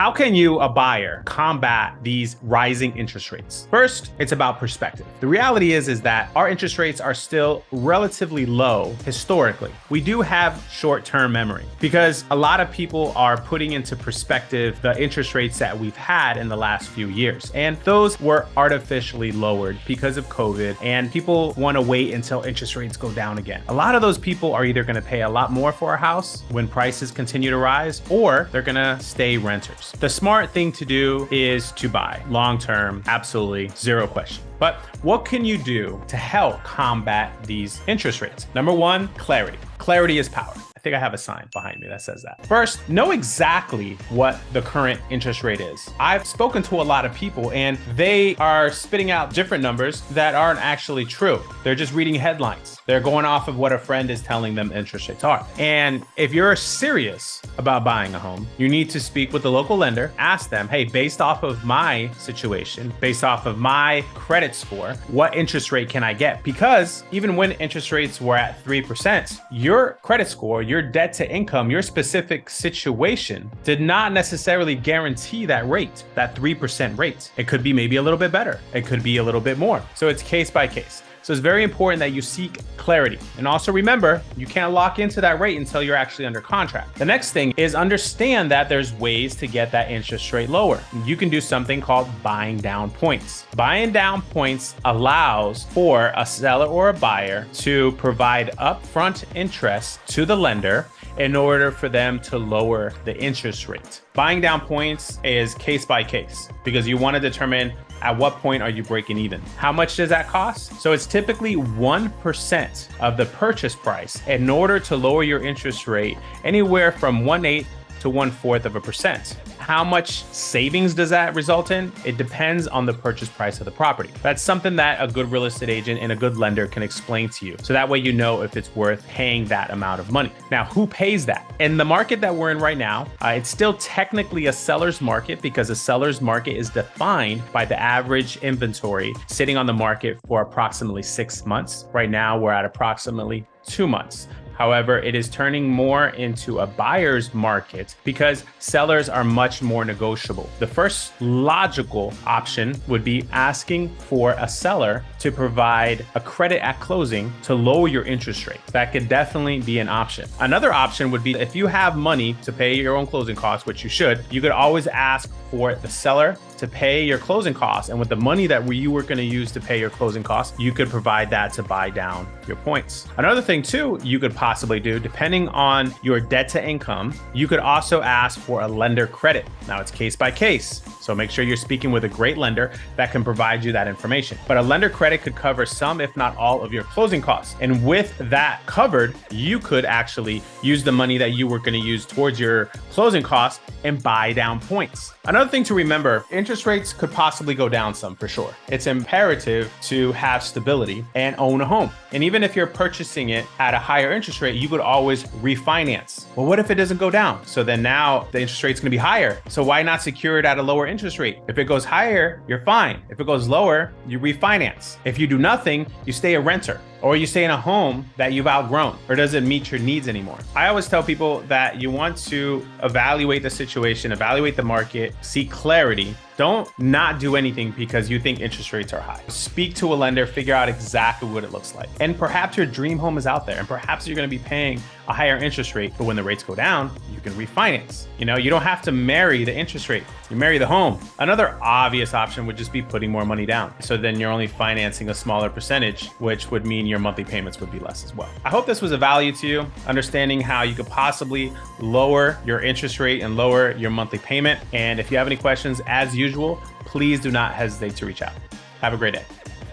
How can you, a buyer, combat these rising interest rates? First, it's about perspective. The reality is that our interest rates are still relatively low historically. We do have short-term memory because a lot of people are putting into perspective the interest rates that we've had in the last few years. And those were artificially lowered because of COVID, and people want to wait until interest rates go down again. A lot of those people are either going to pay a lot more for a house when prices continue to rise, or they're going to stay renters. The smart thing to do is to buy long-term, absolutely zero question. But what can you do to help combat these interest rates? Number one, clarity. Clarity is power. I think I have a sign behind me that says that. First, know exactly what the current interest rate is. I've spoken to a lot of people and they are spitting out different numbers that aren't actually true. They're just reading headlines. They're going off of what a friend is telling them interest rates are. And if you're serious about buying a home, you need to speak with the local lender, ask them, hey, based off of my situation, based off of my credit score, what interest rate can I get? Because even when interest rates were at 3%, your credit score, your debt to income, your specific situation did not necessarily guarantee that rate, that 3% rate. It could be maybe a little bit better. It could be a little bit more. So it's case by case. So it's very important that you seek clarity. And also remember, you can't lock into that rate until you're actually under contract. The next thing is understand that there's ways to get that interest rate lower. You can do something called buying down points. Buying down points allows for a seller or a buyer to provide upfront interest to the lender in order for them to lower the interest rate. Buying down points is case by case because you want to determine at what point are you breaking even? How much does that cost? So it's typically 1% of the purchase price in order to lower your interest rate anywhere from 1/8 to 1/4 of a percent. How much savings does that result in? It depends on the purchase price of the property. That's something that a good real estate agent and a good lender can explain to you. So that way you know if it's worth paying that amount of money. Now, who pays that? In the market that we're in right now, it's still technically a seller's market because a seller's market is defined by the average inventory sitting on the market for approximately 6 months. Right now, we're at approximately 2 months. However, it is turning more into a buyer's market because sellers are much more negotiable. The first logical option would be asking for a seller to provide a credit at closing to lower your interest rate. That could definitely be an option. Another option would be if you have money to pay your own closing costs, which you should, you could always ask for the seller to pay your closing costs. And with the money that you were going to use to pay your closing costs, you could provide that to buy down your points. Another thing too, you could possibly do, depending on your debt to income, you could also ask for a lender credit. Now it's case by case. So make sure you're speaking with a great lender that can provide you that information. But a lender credit could cover some, if not all, of your closing costs. And with that covered, you could actually use the money that you were going to use towards your closing costs and buy down points. Another thing to remember, interest rates could possibly go down some for sure. It's imperative to have stability and own a home. And even if you're purchasing it at a higher interest rate, you could always refinance. Well, what if it doesn't go down? So then now the interest rate's gonna be higher. So why not secure it at a lower interest rate? If it goes higher, you're fine. If it goes lower, you refinance. If you do nothing, you stay a renter. Or you stay in a home that you've outgrown or doesn't meet your needs anymore. I always tell people that you want to evaluate the situation, evaluate the market, seek clarity. Don't not do anything because you think interest rates are high. Speak to a lender, figure out exactly what it looks like. And perhaps your dream home is out there and perhaps you're gonna be paying a higher interest rate, but when the rates go down, you can refinance. You know, you don't have to marry the interest rate, you marry the home. Another obvious option would just be putting more money down. So then you're only financing a smaller percentage, which would mean your monthly payments would be less as well. I hope this was of value to you, understanding how you could possibly lower your interest rate and lower your monthly payment. And if you have any questions, as usual, please do not hesitate to reach out. Have a great day.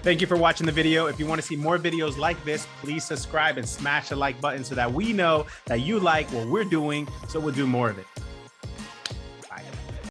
Thank you for watching the video. If you want to see more videos like this, please subscribe and smash the like button so that we know that you like what we're doing, so we'll do more of it.